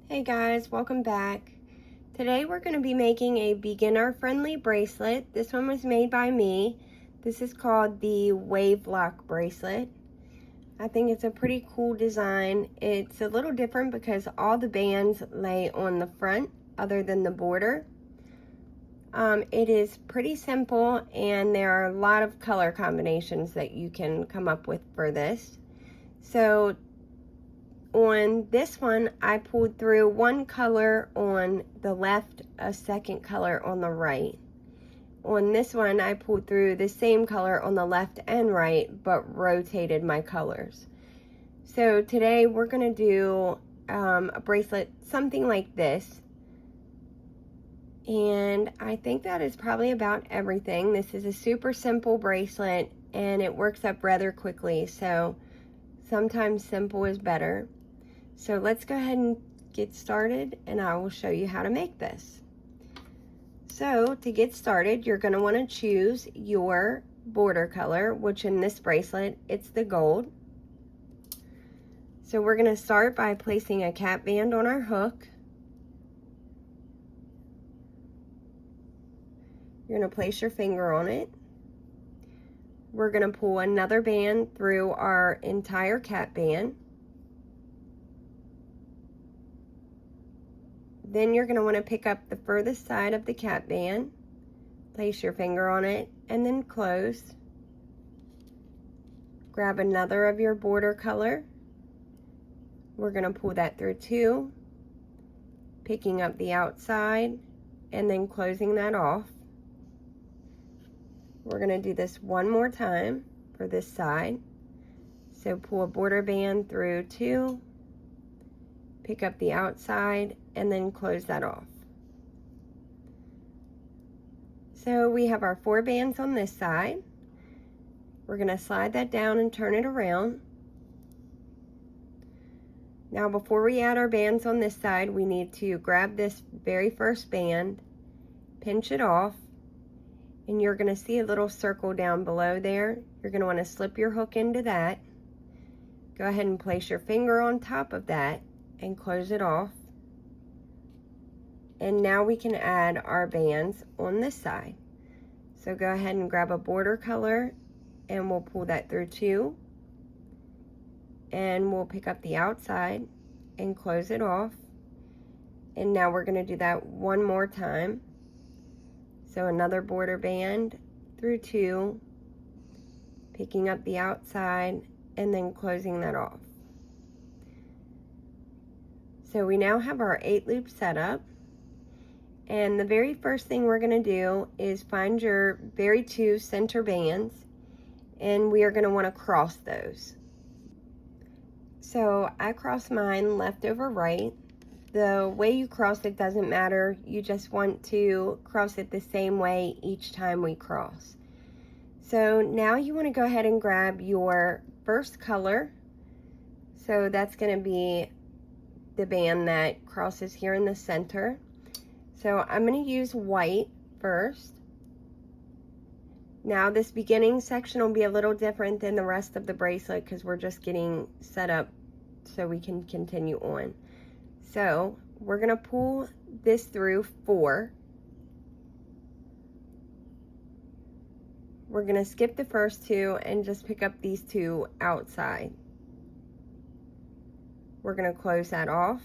Hey guys, welcome back. Today we're going to be making a beginner-friendly bracelet. This one was made by me. This is called the Wave Lock bracelet. I think it's a pretty cool design. It's a little different because all the bands lay on the front other than the border. It is pretty simple and there are a lot of color combinations that you can come up with for this. So on this one, I pulled through one color on the left, a second color on the right. On this one, I pulled through the same color on the left and right, but rotated my colors. So today we're going to do a bracelet, something like this. And I think that is probably about everything. This is a super simple bracelet and it works up rather quickly. So sometimes simple is better. So let's go ahead and get started and I will show you how to make this. So to get started, you're going to want to choose your border color, which in this bracelet, it's the gold. So we're going to start by placing a cap band on our hook. You're going to place your finger on it. We're going to pull another band through our entire cap band. Then you're going to want to pick up the furthest side of the cap band, place your finger on it, and then close. Grab another of your border color. We're going to pull that through two, picking up the outside, and then closing that off. We're going to do this one more time for this side. So pull a border band through two, pick up the outside, and then close that off. So we have our 4 bands on this side. We're going to slide that down and turn it around. Now before we add our bands on this side, we need to grab this very first band, pinch it off, and you're going to see a little circle down below there. You're going to want to slip your hook into that. Go ahead and place your finger on top of that and close it off. And now we can add our bands on this side. So go ahead and grab a border color and we'll pull that through two. And we'll pick up the outside and close it off. And now we're going to do that one more time. So another border band through two, picking up the outside and then closing that off. So we now have our 8 loop set up. And the very first thing we're going to do is find your very 2 center bands, and we are going to want to cross those. So I cross mine left over right. The way you cross it doesn't matter. You just want to cross it the same way each time we cross. So now you want to go ahead and grab your first color. So that's going to be the band that crosses here in the center. So I'm going to use white first. Now this beginning section will be a little different than the rest of the bracelet because we're just getting set up so we can continue on. So we're going to pull this through 4. We're going to skip the first 2 and just pick up these 2 outside. We're going to close that off.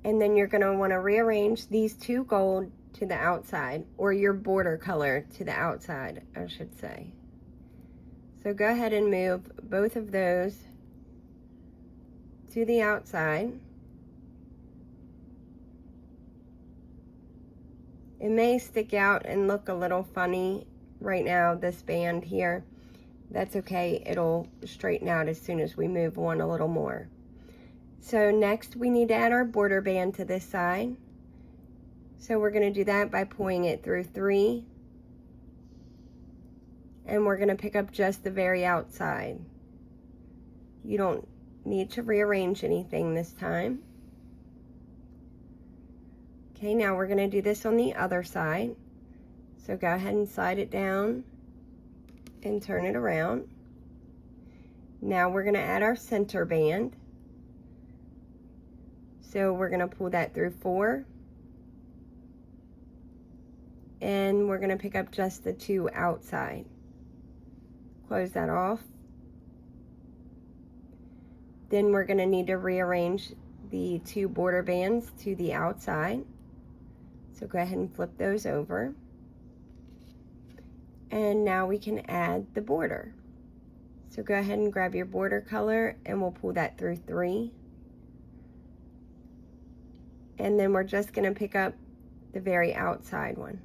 And then you're going to want to rearrange these 2 gold to the outside, or your border color to the outside, I should say. So go ahead and move both of those to the outside. It may stick out and look a little funny right now, this band here. That's okay, it'll straighten out as soon as we move on a little more. So next we need to add our border band to this side. So we're going to do that by pulling it through 3. And we're going to pick up just the very outside. You don't need to rearrange anything this time. Okay, now we're going to do this on the other side. So go ahead and slide it down and turn it around. Now we're going to add our center band. So we're going to pull that through 4. And we're going to pick up just the 2 outside. Close that off. Then we're going to need to rearrange the 2 border bands to the outside. So go ahead and flip those over. And now we can add the border. So go ahead and grab your border color and we'll pull that through 3. And then we're just going to pick up the very outside one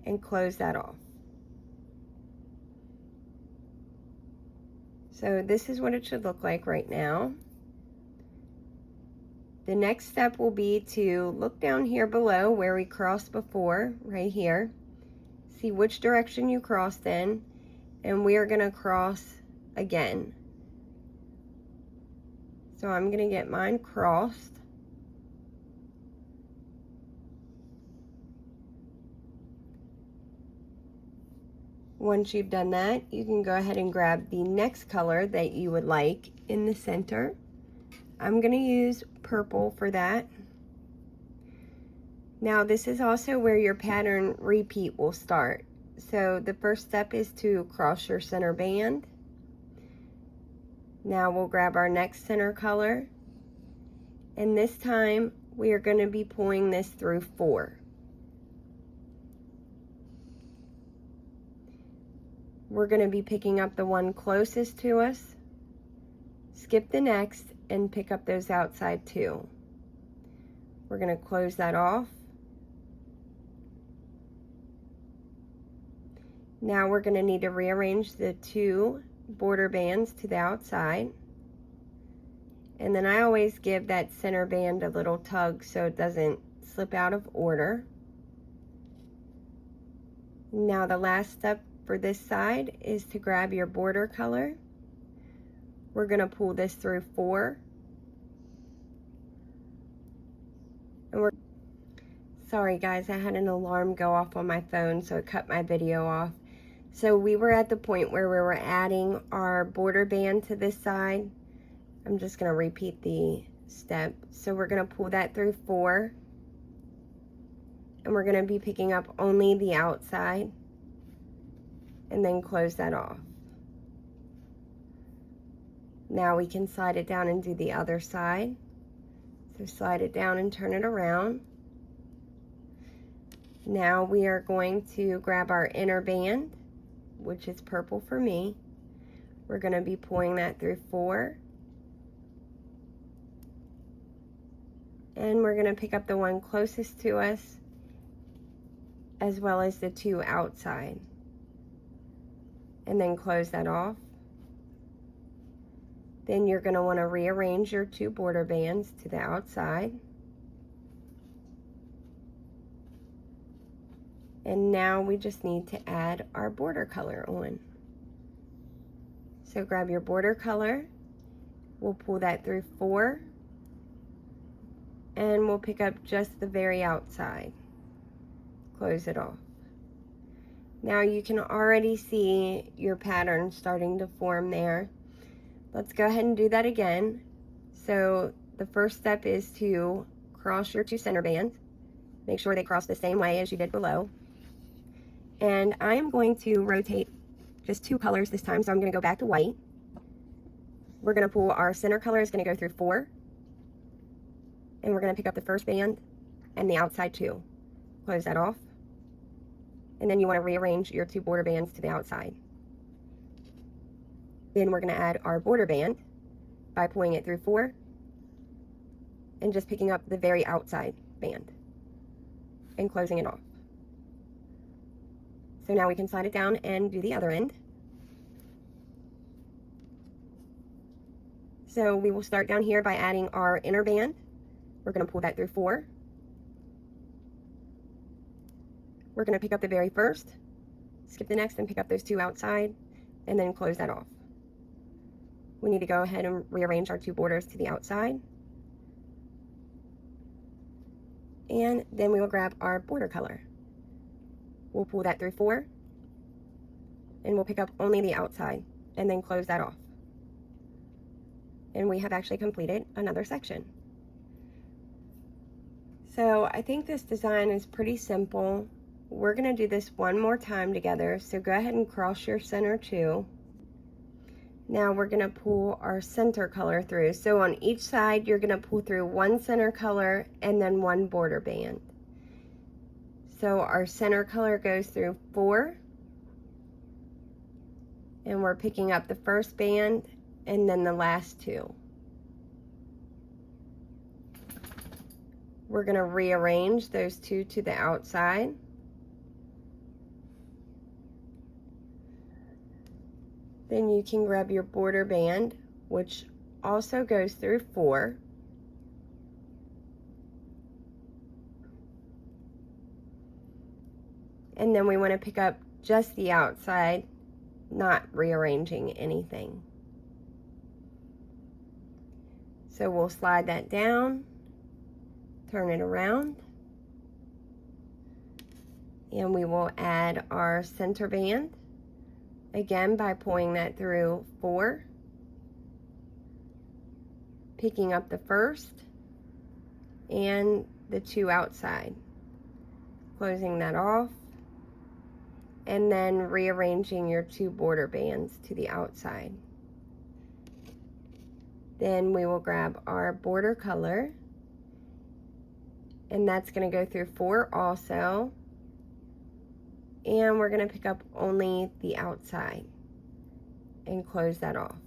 and close that off. So this is what it should look like right now. The next step will be to look down here below where we crossed before, right here. See which direction you crossed in, and we are going to cross again. So I'm going to get mine crossed. Once you've done that, you can go ahead and grab the next color that you would like in the center. I'm going to use purple for that. Now this is also where your pattern repeat will start. So the first step is to cross your center band. Now we'll grab our next center color, and this time we are going to be pulling this through 4. We're going to be picking up the one closest to us, skip the next, and pick up those outside 2. We're going to close that off. Now we're going to need to rearrange the 2 border bands to the outside. And then I always give that center band a little tug so it doesn't slip out of order. Now the last step for this side is to grab your border color. We're going to pull this through 4. And sorry guys, I had an alarm go off on my phone, so it cut my video off. So we were at the point where we were adding our border band to this side. I'm just going to repeat the step. So we're going to pull that through 4. And we're going to be picking up only the outside. And then close that off. Now we can slide it down and do the other side. So slide it down and turn it around. Now we are going to grab our inner band, which is purple for me. We're going to be pulling that through 4. And we're going to pick up the one closest to us, as well as the 2 outside. And then close that off. Then you're going to want to rearrange your 2 border bands to the outside. And now we just need to add our border color on. So grab your border color. We'll pull that through 4. And we'll pick up just the very outside. Close it off. Now you can already see your pattern starting to form there. Let's go ahead and do that again. So the first step is to cross your 2 center bands. Make sure they cross the same way as you did below. And I am going to rotate just 2 colors this time, so I'm going to go back to white. We're going to pull our center color is going to go through 4. And we're going to pick up the first band and the outside 2. Close that off. And then you want to rearrange your 2 border bands to the outside. Then we're going to add our border band by pulling it through 4 and just picking up the very outside band and closing it off. So now we can slide it down and do the other end. So we will start down here by adding our inner band. We're going to pull that through 4. We're going to pick up the very first, skip the next, and pick up those 2 outside, and then close that off. We need to go ahead and rearrange our 2 borders to the outside. And then we will grab our border color. We'll pull that through 4, and we'll pick up only the outside, and then close that off. And we have actually completed another section. So I think this design is pretty simple. We're going to do this one more time together, so go ahead and cross your center too. Now we're going to pull our center color through. So on each side you're going to pull through one center color and then one border band. So our center color goes through 4, and we're picking up the first band and then the last 2. We're going to rearrange those 2 to the outside. Then you can grab your border band, which also goes through 4. And then we want to pick up just the outside, not rearranging anything. So we'll slide that down, turn it around, and we will add our center band. Again, by pulling that through 4, picking up the first and the 2 outside, closing that off, and then rearranging your 2 border bands to the outside. Then we will grab our border color, and that's going to go through 4 also. And we're going to pick up only the outside and close that off.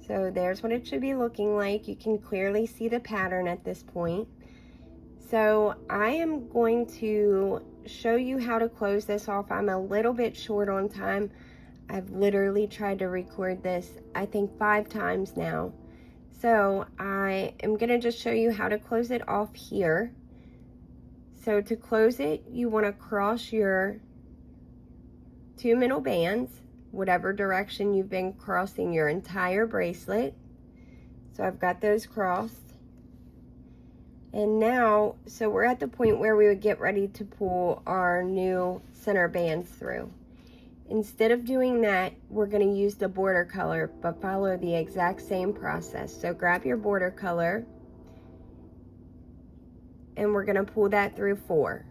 So there's what it should be looking like. You can clearly see the pattern at this point. So I am going to show you how to close this off. I'm a little bit short on time. I've literally tried to record this, I think 5 times now. So I am going to just show you how to close it off here. So to close it, you want to cross your 2 middle bands, whatever direction you've been crossing your entire bracelet. So I've got those crossed. And now, so we're at the point where we would get ready to pull our new center bands through. Instead of doing that, we're going to use the border color, but follow the exact same process. So grab your border color, and we're going to pull that through 4.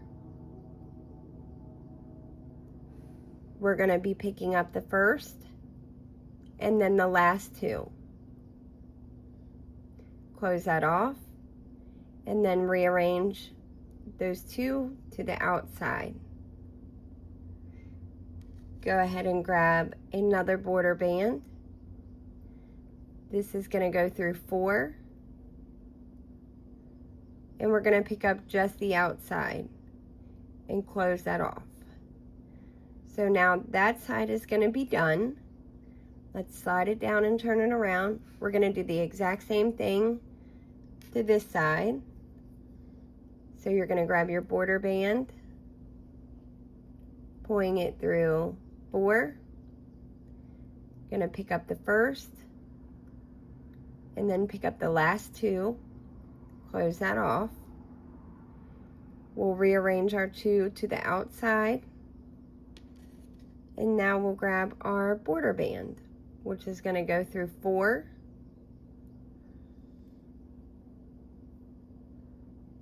We're going to be picking up the first and then the last 2. Close that off, and then rearrange those 2 to the outside. Go ahead and grab another border band. This is going to go through 4, and we're going to pick up just the outside and close that off. So now that side is going to be done. Let's slide it down and turn it around. We're going to do the exact same thing to this side. So you're going to grab your border band, pulling it through 4, going to pick up the first and then pick up the last 2, close that off. We'll rearrange our 2 to the outside, and now we'll grab our border band, which is going to go through 4,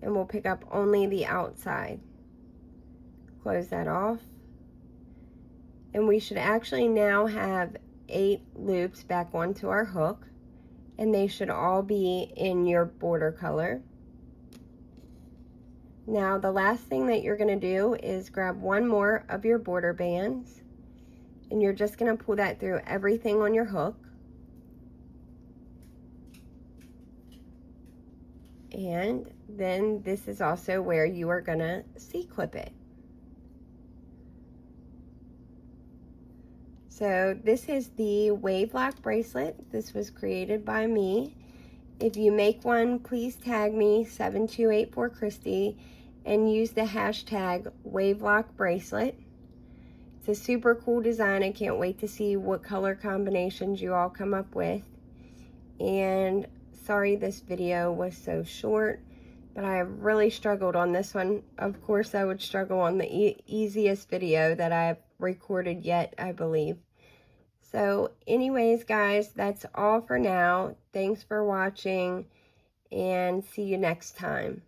and we'll pick up only the outside, close that off. And we should actually now have 8 loops back onto our hook, and they should all be in your border color. Now the last thing that you're going to do is grab one more of your border bands, and you're just going to pull that through everything on your hook. And then this is also where you are going to C-clip it. So this is the wave lock bracelet. This was created by me. If you make one, please tag me 7284Christy and use the hashtag wavelockbracelet. It's a super cool design. I can't wait to see what color combinations you all come up with. And sorry this video was so short, but I really struggled on this one. Of course I would struggle on the easiest video that I've recorded yet, I believe. So anyways, guys, that's all for now. Thanks for watching, and see you next time.